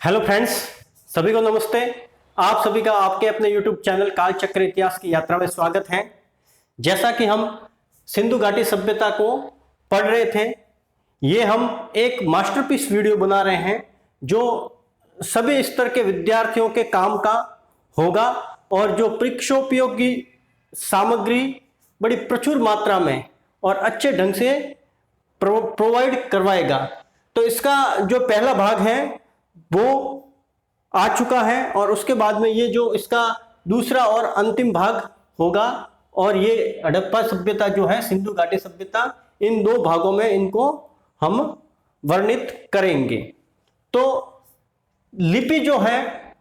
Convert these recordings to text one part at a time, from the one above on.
Hello friends, सभी को नमस्ते। आप सभी का आपके अपने यूट्यूब चैनल काल चक्र इतिहास की यात्रा में स्वागत है। जैसा कि हम सिंधु घाटी सभ्यता को पढ़ रहे थे, ये हम एक मास्टरपीस वीडियो बना रहे हैं जो सभी स्तर के विद्यार्थियों के काम का होगा और जो परीक्षोपयोगी सामग्री बड़ी प्रचुर मात्रा में और अच्छे ढंग से प्रोवाइड करवाएगा। तो इसका जो पहला भाग है वो आ चुका है और उसके बाद में ये जो इसका दूसरा और अंतिम भाग होगा और ये हड़प्पा सभ्यता जो है, सिंधु घाटी सभ्यता, इन दो भागों में इनको हम वर्णित करेंगे। तो लिपि जो है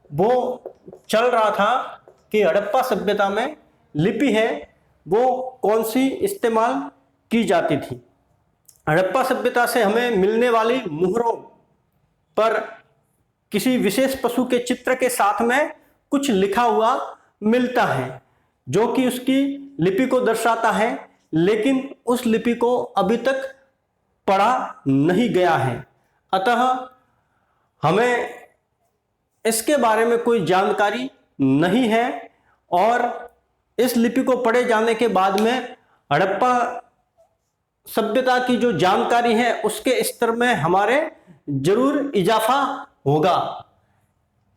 वो चल रहा था कि हड़प्पा सभ्यता में लिपि है वो कौन सी इस्तेमाल की जाती थी। हड़प्पा सभ्यता से हमें मिलने वाली मुहरों पर किसी विशेष पशु के चित्र के साथ में कुछ लिखा हुआ मिलता है जो कि उसकी लिपि को दर्शाता है, लेकिन उस लिपि को अभी तक पढ़ा नहीं गया है। अतः हमें इसके बारे में कोई जानकारी नहीं है और इस लिपि को पढ़े जाने के बाद में हड़प्पा सभ्यता की जो जानकारी है उसके स्तर में हमारे जरूर इजाफा होगा।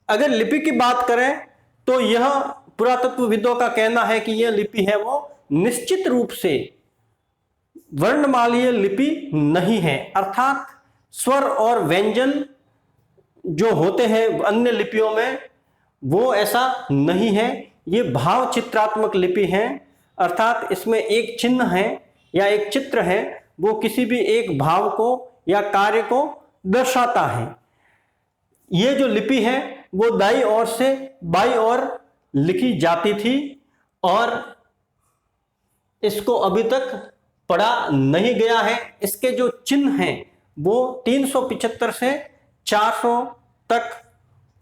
अगर लिपि की बात करें तो यह पुरातत्वविदों का कहना है कि यह लिपि है वो निश्चित रूप से वर्णमालीय लिपि नहीं है, अर्थात स्वर और व्यंजन जो होते हैं अन्य लिपियों में वो ऐसा नहीं है। ये भाव चित्रात्मक लिपि है, अर्थात इसमें एक चिन्ह है या एक चित्र है वो किसी भी एक भाव को या कार्य को दर्शाता है। ये जो लिपि है वो दाईं ओर से बाईं ओर लिखी जाती थी और इसको अभी तक पढ़ा नहीं गया है। इसके जो चिन्ह हैं वो 375 से 400 तक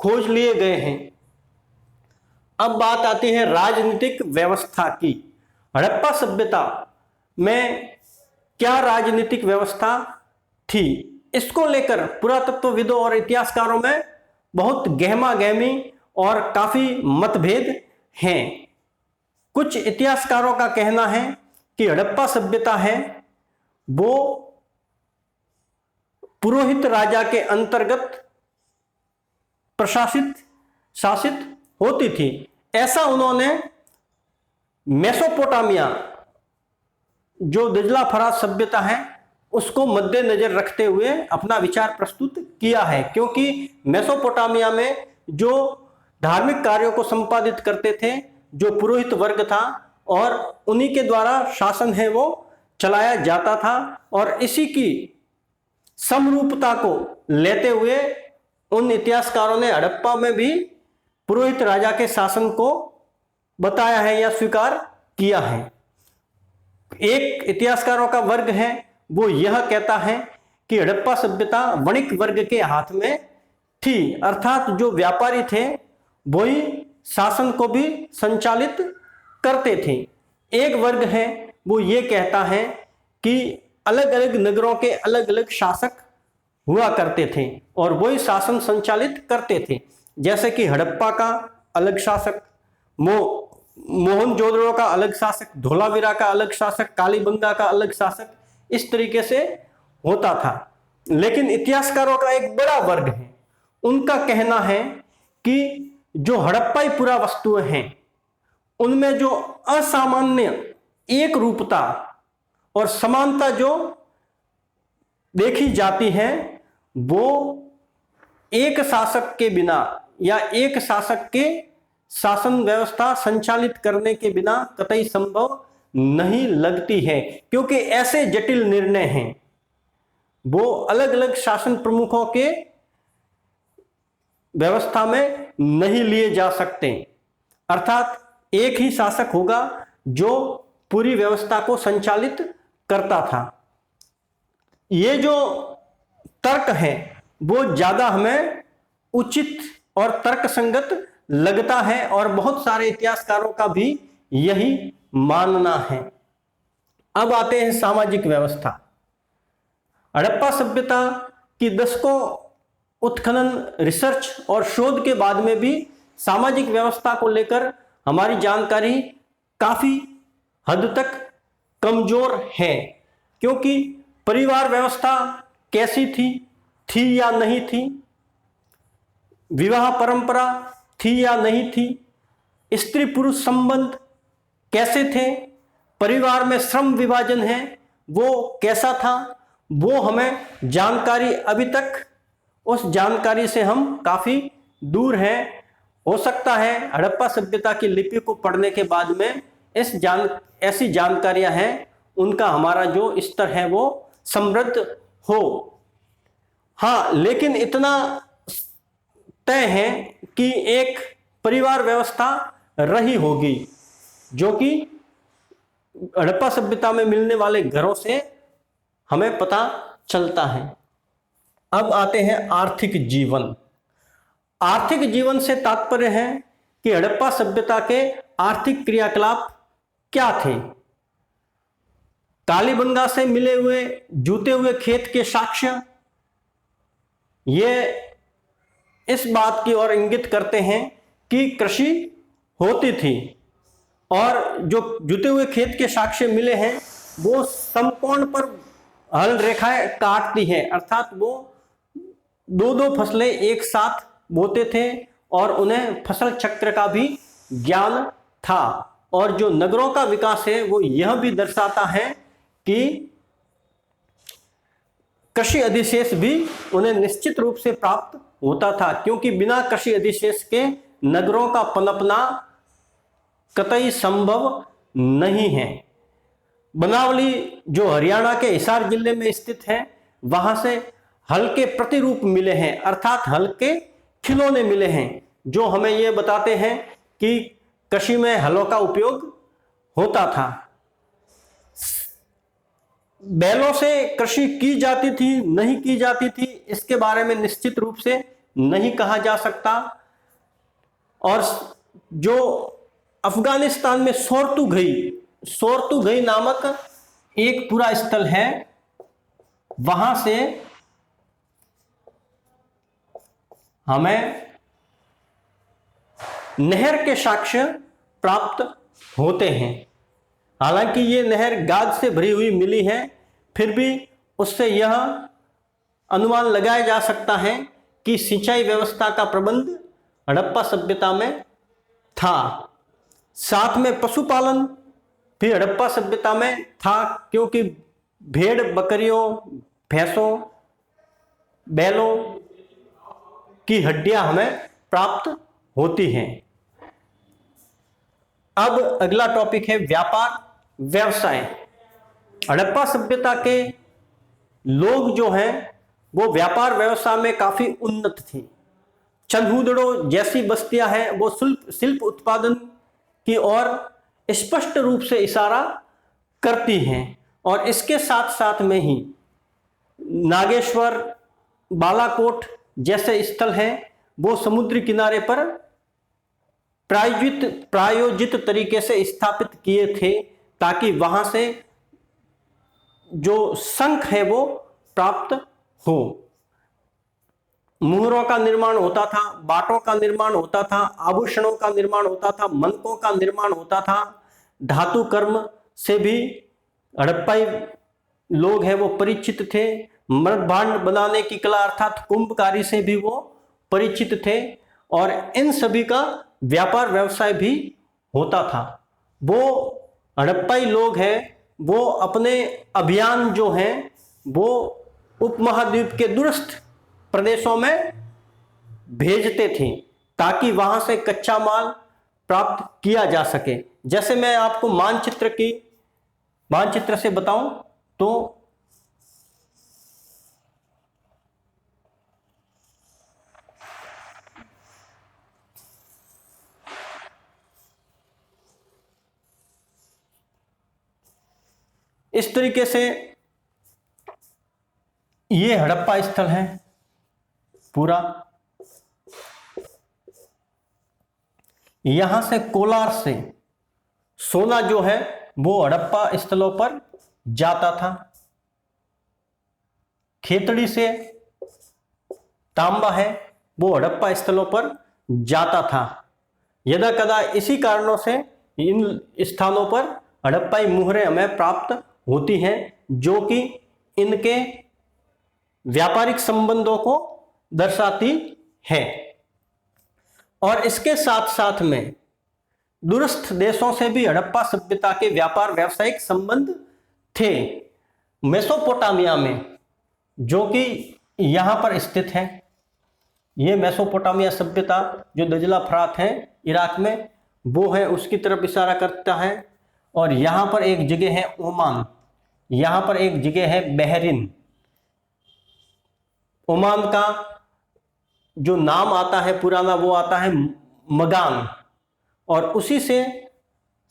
खोज लिए गए हैं। अब बात आती है राजनीतिक व्यवस्था की। हड़प्पा सभ्यता में क्या राजनीतिक व्यवस्था थी, इसको लेकर पुरातत्वविदों और इतिहासकारों में बहुत गहमा गहमी और काफी मतभेद हैं। कुछ इतिहासकारों का कहना है कि हड़प्पा सभ्यता है वो पुरोहित राजा के अंतर्गत प्रशासित शासित होती थी। ऐसा उन्होंने मेसोपोटामिया जो दजला फराज सभ्यता है उसको मद्देनजर रखते हुए अपना विचार प्रस्तुत किया है, क्योंकि मेसोपोटामिया में जो धार्मिक कार्यों को संपादित करते थे जो पुरोहित वर्ग था और उन्हीं के द्वारा शासन है वो चलाया जाता था और इसी की समरूपता को लेते हुए उन इतिहासकारों ने हड़प्पा में भी पुरोहित राजा के शासन को बताया है या स्वीकार किया है। एक इतिहासकारों का वर्ग है वो यह कहता है कि हड़प्पा सभ्यता वणिक वर्ग के हाथ में थी, अर्थात जो व्यापारी थे वही शासन को भी संचालित करते थे। एक वर्ग है वो ये कहता है कि अलग अलग नगरों के अलग अलग शासक हुआ करते थे और वही शासन संचालित करते थे, जैसे कि हड़प्पा का अलग शासक, मोहनजोदड़ो का अलग शासक, धोलावीरा का अलग शासक, कालीबंगा का अलग शासक, इस तरीके से होता था। लेकिन इतिहासकारों का एक बड़ा वर्ग है, उनका कहना है कि जो हड़प्पाई पुरावस्तुएं हैं उनमें जो असामान्य एक रूपता और समानता जो देखी जाती है वो एक शासक के बिना या एक शासक के शासन व्यवस्था संचालित करने के बिना कतई संभव नहीं लगती है, क्योंकि ऐसे जटिल निर्णय हैं वो अलग अलग शासन प्रमुखों के व्यवस्था में नहीं लिए जा सकते। अर्थात एक ही शासक होगा जो पूरी व्यवस्था को संचालित करता था। ये जो तर्क है वो ज्यादा हमें उचित और तर्कसंगत लगता है और बहुत सारे इतिहासकारों का भी यही मानना है। अब आते हैं सामाजिक व्यवस्था। हड़प्पा सभ्यता की दशकों उत्खनन, रिसर्च और शोध के बाद में भी सामाजिक व्यवस्था को लेकर हमारी जानकारी काफी हद तक कमजोर है। क्योंकि परिवार व्यवस्था कैसी थी या नहीं थी, विवाह परंपरा थी या नहीं थी, स्त्री पुरुष संबंध कैसे थे, परिवार में श्रम विभाजन है वो कैसा था, वो हमें जानकारी अभी तक, उस जानकारी से हम काफी दूर हैं। हो सकता है हड़प्पा सभ्यता की लिपि को पढ़ने के बाद में ऐसी जानकारियां हैं उनका हमारा जो स्तर है वो समृद्ध हो। हाँ, लेकिन इतना तय है कि एक परिवार व्यवस्था रही होगी जो कि हड़प्पा सभ्यता में मिलने वाले घरों से हमें पता चलता है। अब आते हैं आर्थिक जीवन। आर्थिक जीवन से तात्पर्य है कि हड़प्पा सभ्यता के आर्थिक क्रियाकलाप क्या थे। कालीबंगा से मिले हुए जूते हुए खेत के साक्ष्य ये इस बात की ओर इंगित करते हैं कि कृषि होती थी, और जो जूते हुए खेत के साक्ष्य मिले हैं वो समकोण पर हल रेखाएं काटती है, अर्थात वो दो दो फसलें एक साथ बोते थे और उन्हें फसल चक्र का भी ज्ञान था। और जो नगरों का विकास है वो यह भी दर्शाता है कि कृषि अधिशेष भी उन्हें निश्चित रूप से प्राप्त होता था, क्योंकि बिना कृषि अधिशेष के नगरों का पनपना कतई संभव नहीं है। बनावली जो हरियाणा के हिसार जिले में स्थित है, वहां से हल्के प्रतिरूप मिले हैं, अर्थात हल्के खिलौने मिले हैं, जो हमें यह बताते हैं कि कृषि में हलों का उपयोग होता था। बैलों से कृषि की जाती थी नहीं की जाती थी इसके बारे में निश्चित रूप से नहीं कहा जा सकता। और जो अफगानिस्तान में सोरतुघई नामक एक पूरा स्थल है, वहां से हमें नहर के साक्ष्य प्राप्त होते हैं। हालांकि ये नहर गाद से भरी हुई मिली है, फिर भी उससे यह अनुमान लगाया जा सकता है कि सिंचाई व्यवस्था का प्रबंध हड़प्पा सभ्यता में था। साथ में पशुपालन भी हड़प्पा सभ्यता में था, क्योंकि भेड़, बकरियों, भैंसों, बैलों की हड्डियां हमें प्राप्त होती हैं। अब अगला टॉपिक है व्यापार व्यवसाय। हड़प्पा सभ्यता के लोग जो हैं वो व्यापार व्यवसाय में काफी उन्नत थे। चन्हूदड़ो जैसी बस्तियां हैं वो शिल्प उत्पादन की ओर स्पष्ट रूप से इशारा करती हैं, और इसके साथ साथ में ही नागेश्वर, बालाकोट जैसे स्थल हैं वो समुद्री किनारे पर प्रायोजित तरीके से स्थापित किए थे, ताकि वहां से जो शंख है वो प्राप्त हो। मुहरों का निर्माण होता था, बाटों का निर्माण होता था, आभूषणों का निर्माण होता था, मनकों का निर्माण होता था। धातु कर्म से भी हड़प्पाई लोग हैं वो परिचित थे। मृदभांड बनाने की कला अर्थात कुंभकारी से भी वो परिचित थे, और इन सभी का व्यापार व्यवसाय भी होता था। वो हड़प्पाई लोग हैं वो अपने अभियान जो हैं वो उपमहाद्वीप के दूरस्थ प्रदेशों में भेजते थे, ताकि वहां से कच्चा माल प्राप्त किया जा सके। जैसे मैं आपको मानचित्र से बताऊं तो इस तरीके से ये हड़प्पा स्थल है पूरा। यहां से कोलार से सोना जो है वो हड़प्पा स्थलों पर जाता था। खेतड़ी से तांबा है वो हड़प्पा स्थलों पर जाता था। यदा कदा इसी कारणों से इन स्थानों पर हड़प्पाई मुहरें हमें प्राप्त होती हैं, जो कि इनके व्यापारिक संबंधों को दर्शाती है। और इसके साथ साथ में दूरस्थ देशों से भी हड़प्पा सभ्यता के व्यापार व्यावसायिक संबंध थे। मेसोपोटामिया में, जो कि यहां पर स्थित है, ये मेसोपोटामिया सभ्यता जो दजला फरात है इराक में, वो है, उसकी तरफ इशारा करता है। और यहां पर एक जगह है ओमान, यहां पर एक जगह है बहरीन। ओमान का जो नाम आता है पुराना वो आता है मगान, और उसी से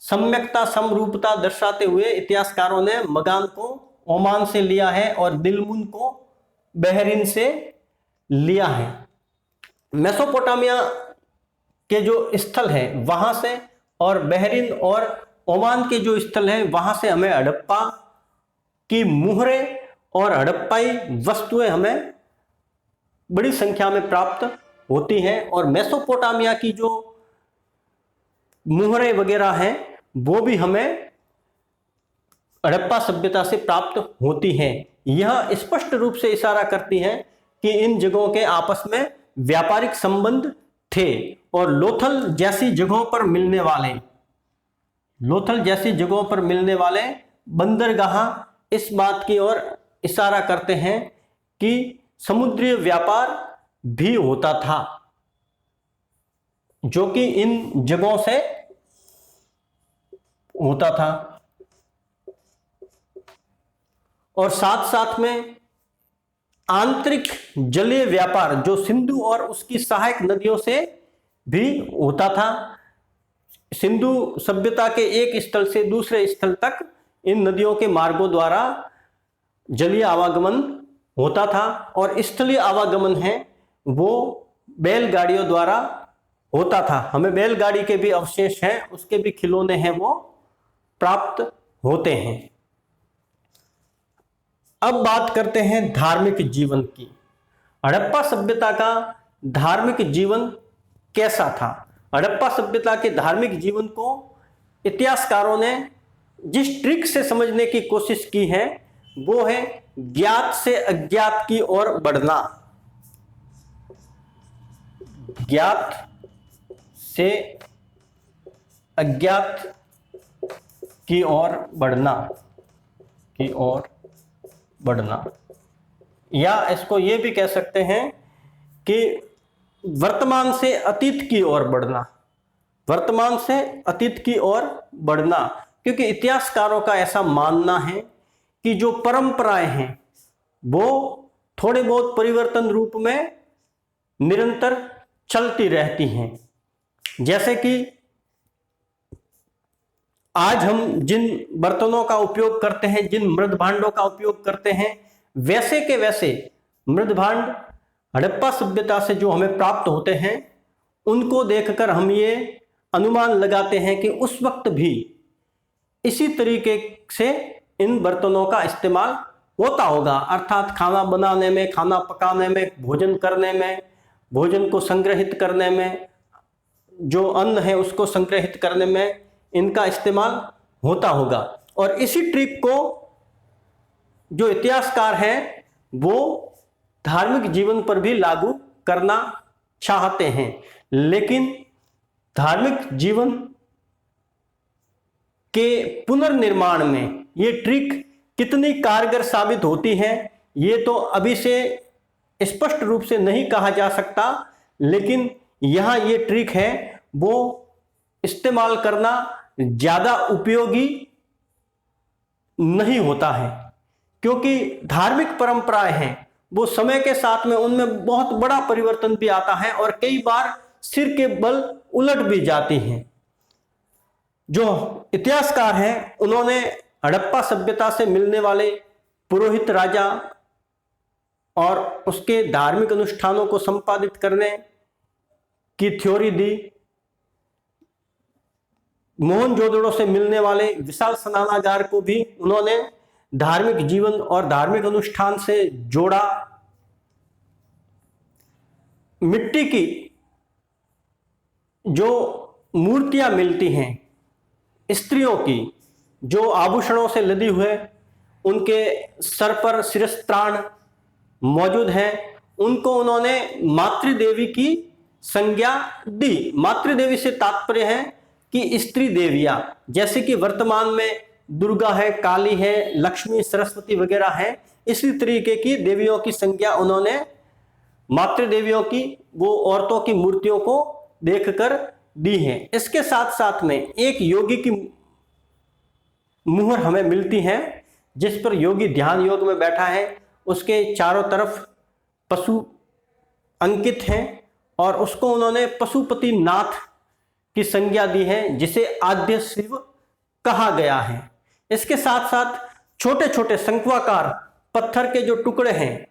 सम्यकता समरूपता दर्शाते हुए इतिहासकारों ने मगान को ओमान से लिया है और दिलमुन को बहरीन से लिया है। मेसोपोटामिया के जो स्थल है वहां से और बहरीन और ओमान के जो स्थल है वहां से हमें हड़प्पा की मुहरें और हड़प्पाई वस्तुएं हमें बड़ी संख्या में प्राप्त होती हैं। और मेसोपोटामिया की जो मुहरें वगैरह हैं वो भी हमें हड़प्पा सभ्यता से प्राप्त होती हैं। यह स्पष्ट रूप से इशारा करती हैं कि इन जगहों के आपस में व्यापारिक संबंध थे। और लोथल जैसी जगहों पर मिलने वाले बंदरगाह इस बात की ओर इशारा करते हैं कि समुद्री व्यापार भी होता था, जो कि इन जगहों से होता था। और साथ साथ में आंतरिक जलीय व्यापार जो सिंधु और उसकी सहायक नदियों से भी होता था। सिंधु सभ्यता के एक स्थल से दूसरे स्थल तक इन नदियों के मार्गों द्वारा जलीय आवागमन होता था। और स्थलीय आवागमन है वो बैलगाड़ियों द्वारा होता था। हमें बैलगाड़ी के भी अवशेष हैं, उसके भी खिलौने हैं वो प्राप्त होते हैं। अब बात करते हैं धार्मिक जीवन की। हड़प्पा सभ्यता का धार्मिक जीवन कैसा था? हड़प्पा सभ्यता के धार्मिक जीवन को इतिहासकारों ने जिस ट्रिक से समझने की कोशिश की है वो है ज्ञात से अज्ञात की ओर बढ़ना। ज्ञात से अज्ञात की ओर बढ़ना, या इसको ये भी कह सकते हैं कि वर्तमान से अतीत की ओर बढ़ना। क्योंकि इतिहासकारों का ऐसा मानना है कि जो परंपराएं हैं वो थोड़े बहुत परिवर्तन रूप में निरंतर चलती रहती हैं। जैसे कि आज हम जिन बर्तनों का उपयोग करते हैं, जिन मृद भांडों का उपयोग करते हैं, वैसे के वैसे मृद भांड हड़प्पा सभ्यता से जो हमें प्राप्त होते हैं उनको देखकर हम ये अनुमान लगाते हैं कि उस वक्त भी इसी तरीके से इन बर्तनों का इस्तेमाल होता होगा। अर्थात खाना बनाने में, खाना पकाने में, भोजन करने में, भोजन को संग्रहित करने में, जो अन्न है उसको संग्रहित करने में इनका इस्तेमाल होता होगा। और इसी ट्रिक को जो इतिहासकार हैं वो धार्मिक जीवन पर भी लागू करना चाहते हैं। लेकिन धार्मिक जीवन के पुनर्निर्माण में ये ट्रिक कितनी कारगर साबित होती है ये तो अभी से स्पष्ट रूप से नहीं कहा जा सकता। लेकिन यहां ये ट्रिक है वो इस्तेमाल करना ज्यादा उपयोगी नहीं होता है, क्योंकि धार्मिक परंपराएं हैं वो समय के साथ में उनमें बहुत बड़ा परिवर्तन भी आता है और कई बार सिर के बल उलट भी जाती हैं। जो इतिहासकार हैं उन्होंने हड़प्पा सभ्यता से मिलने वाले पुरोहित राजा और उसके धार्मिक अनुष्ठानों को संपादित करने की थ्योरी दी। मोहनजोदड़ो से मिलने वाले विशाल स्नानागार को भी उन्होंने धार्मिक जीवन और धार्मिक अनुष्ठान से जोड़ा। मिट्टी की जो मूर्तियां मिलती हैं स्त्रियों की, जो आभूषणों से लदी हुए, उनके सर पर शिरस्त्राण मौजूद है, उनको उन्होंने मातृदेवी की संज्ञा दी। मातृदेवी से तात्पर्य है कि स्त्री देवियां, जैसे कि वर्तमान में दुर्गा है, काली है, लक्ष्मी, सरस्वती वगैरह है, इसी तरीके की देवियों की संज्ञा उन्होंने मातृदेवियों की, वो औरतों की मूर्तियों को देखकर दी है। इसके साथ साथ में एक योगी की मुहर हमें मिलती है, जिस पर योगी ध्यान योग में बैठा है, उसके चारों तरफ पशु अंकित हैं और उसको उन्होंने पशुपति नाथ की संज्ञा दी है, जिसे आद्य शिव कहा गया है। इसके साथ साथ छोटे छोटे शंक्वाकार पत्थर के जो टुकड़े हैं,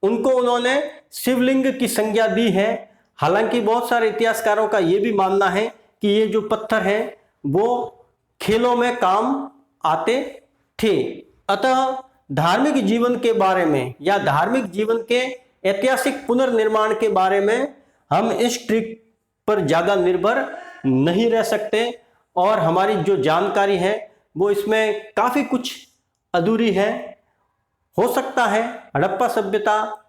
उनको उन्होंने शिवलिंग की संज्ञा दी है। हालांकि बहुत सारे इतिहासकारों का यह भी मानना है कि ये जो पत्थर हैं वो खेलों में काम आते थे। अतः धार्मिक जीवन के बारे में या धार्मिक जीवन के ऐतिहासिक पुनर्निर्माण के बारे में हम इस ट्रिक पर ज्यादा निर्भर नहीं रह सकते और हमारी जो जानकारी है वो इसमें काफी कुछ अधूरी है। हो सकता है हड़प्पा सभ्यता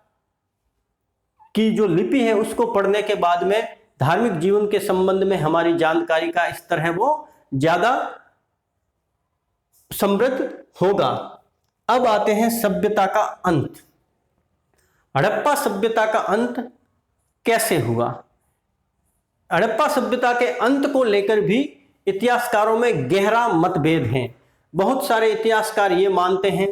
की जो लिपि है उसको पढ़ने के बाद में धार्मिक जीवन के संबंध में हमारी जानकारी का स्तर है वो ज्यादा समृद्ध होगा। अब आते हैं सभ्यता का अंत। हड़प्पा सभ्यता का अंत कैसे हुआ? हड़प्पा सभ्यता के अंत को लेकर भी इतिहासकारों में गहरा मतभेद है। बहुत सारे इतिहासकार ये मानते हैं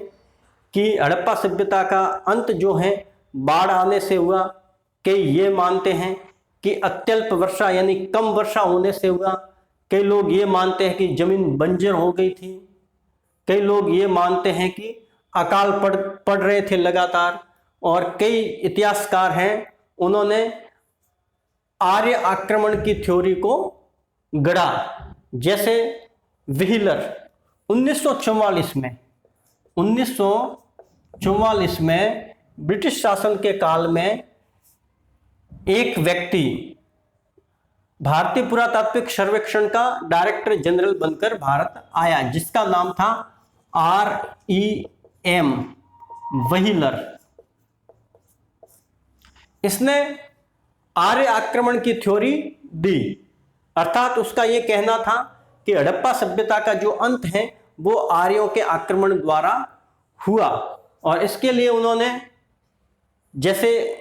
कि हड़प्पा सभ्यता का अंत जो है बाढ़ आने से हुआ, कई ये मानते हैं कि अत्यल्प वर्षा यानी कम वर्षा होने से हुआ, कई लोग ये मानते हैं कि जमीन बंजर हो गई थी, कई लोग ये मानते हैं कि अकाल पड़ रहे थे लगातार, और कई इतिहासकार हैं उन्होंने आर्य आक्रमण की थ्योरी को गढ़ा। जैसे व्हीलर 1944 में ब्रिटिश शासन के काल में एक व्यक्ति भारतीय पुरातात्विक सर्वेक्षण का डायरेक्टर जनरल बनकर भारत आया, जिसका नाम था R.E.M. व्हीलर। इसने आर्य आक्रमण की थ्योरी दी, अर्थात उसका यह कहना था कि हड़प्पा सभ्यता का जो अंत है वो आर्यों के आक्रमण द्वारा हुआ। और इसके लिए उन्होंने, जैसे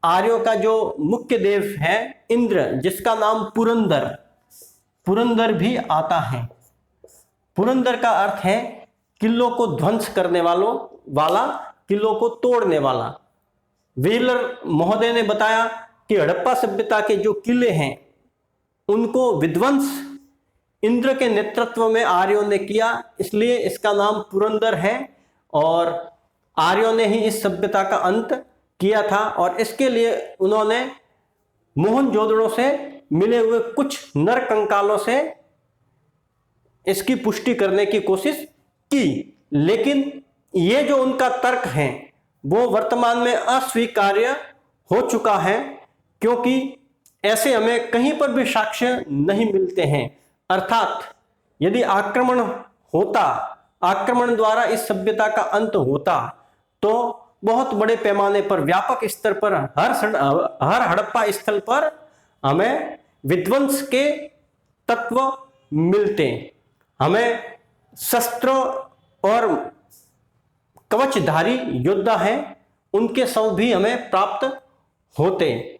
आर्यों का जो मुख्य देव है इंद्र, जिसका नाम पुरंदर भी आता है। पुरंदर का अर्थ है किलों को ध्वंस करने वाला, किलों को तोड़ने वाला। व्हीलर महोदय ने बताया कि हड़प्पा सभ्यता के जो किले हैं उनको विध्वंस इंद्र के नेतृत्व में आर्यों ने किया, इसलिए इसका नाम पुरंदर है और आर्यों ने ही इस सभ्यता का अंत किया था। और इसके लिए उन्होंने मोहनजोदड़ो से मिले हुए कुछ नर कंकालों से इसकी पुष्टि करने की कोशिश की, लेकिन ये जो उनका तर्क है वो वर्तमान में अस्वीकार्य हो चुका है, क्योंकि ऐसे हमें कहीं पर भी साक्ष्य नहीं मिलते हैं। अर्थात यदि आक्रमण द्वारा इस सभ्यता का अंत होता तो बहुत बड़े पैमाने पर, व्यापक स्तर पर, हर हड़प्पा स्थल पर हमें विध्वंस के तत्व मिलते, हमें शस्त्र और कवचधारी योद्धा हैं उनके शव भी हमें प्राप्त होते,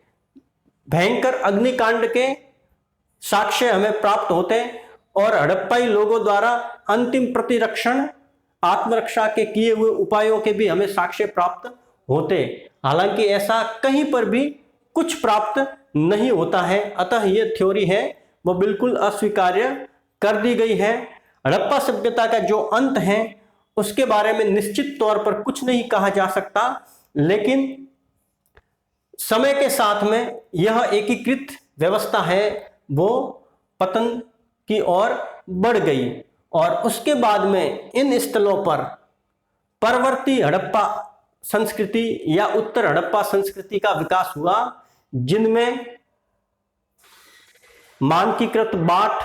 भयंकर अग्निकांड के साक्ष्य हमें प्राप्त होते और हड़प्पाई लोगों द्वारा अंतिम प्रतिरक्षण आत्मरक्षा के किए हुए उपायों के भी हमें साक्ष्य प्राप्त होते। हालांकि ऐसा कहीं पर भी कुछ प्राप्त नहीं होता है, अतः यह थ्योरी है वो बिल्कुल अस्वीकार्य कर दी गई है। हड़प्पा सभ्यता का जो अंत है उसके बारे में निश्चित तौर पर कुछ नहीं कहा जा सकता, लेकिन समय के साथ में यह एकीकृत व्यवस्था है वो पतन की ओर बढ़ गई और उसके बाद में इन स्थलों पर परवर्ती हड़प्पा संस्कृति या उत्तर हड़प्पा संस्कृति का विकास हुआ, जिनमें मानकीकृत बाट,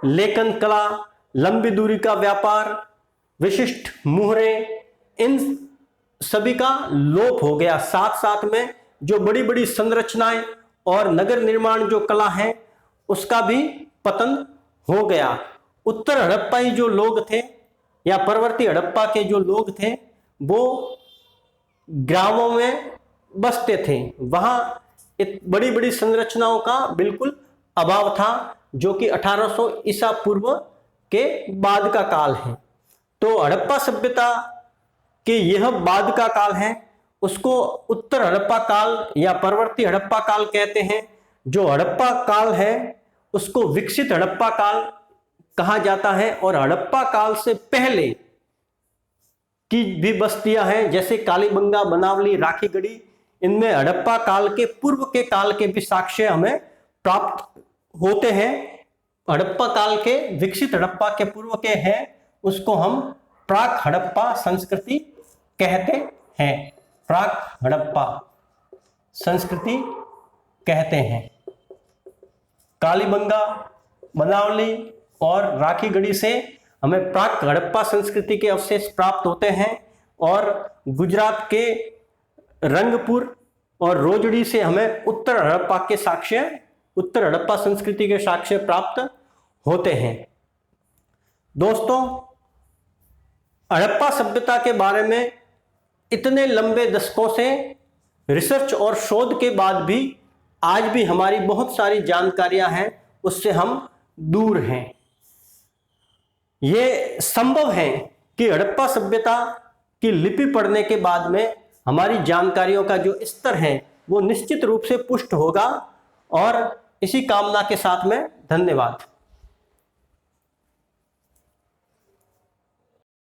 लेखन कला, लंबी दूरी का व्यापार, विशिष्ट मुहरे, इन सभी का लोप हो गया। साथ साथ में जो बड़ी बड़ी संरचनाएं और नगर निर्माण जो कला है उसका भी पतन हो गया। उत्तर हड़प्पाई जो लोग थे या परवर्ती हड़प्पा के जो लोग थे वो ग्रामों में बसते थे, वहां बड़ी बड़ी संरचनाओं का बिल्कुल अभाव था, जो कि 1800 ईसा पूर्व के बाद का काल है। तो हड़प्पा सभ्यता के यह बाद का काल है, उसको उत्तर हड़प्पा काल या परवर्ती हड़प्पा काल कहते हैं। जो हड़प्पा काल है उसको विकसित हड़प्पा काल कहा जाता है। और हड़प्पा काल से पहले की भी बस्तियां हैं जैसे कालीबंगा, बनावली, राखीगढ़ी, इनमें हड़प्पा काल के पूर्व के काल के भी साक्ष्य हमें प्राप्त होते हैं। हड़प्पा काल के विकसित हड़प्पा के पूर्व के हैं उसको हम प्राक हड़प्पा संस्कृति कहते हैं। प्राक हड़प्पा संस्कृति कहते हैं। कालीबंगा, बनावली और राखीगढ़ी से हमें प्राक हड़प्पा संस्कृति के अवशेष प्राप्त होते हैं और गुजरात के रंगपुर और रोजड़ी से हमें उत्तर हड़प्पा के साक्ष्य, उत्तर हड़प्पा संस्कृति के साक्ष्य प्राप्त होते हैं। दोस्तों, हड़प्पा सभ्यता के बारे में इतने लंबे दशकों से रिसर्च और शोध के बाद भी आज भी हमारी बहुत सारी जानकारियां हैं उससे हम दूर हैं। ये संभव है कि हड़प्पा सभ्यता की लिपि पढ़ने के बाद में हमारी जानकारियों का जो स्तर है वो निश्चित रूप से पुष्ट होगा। और इसी कामना के साथ में धन्यवाद।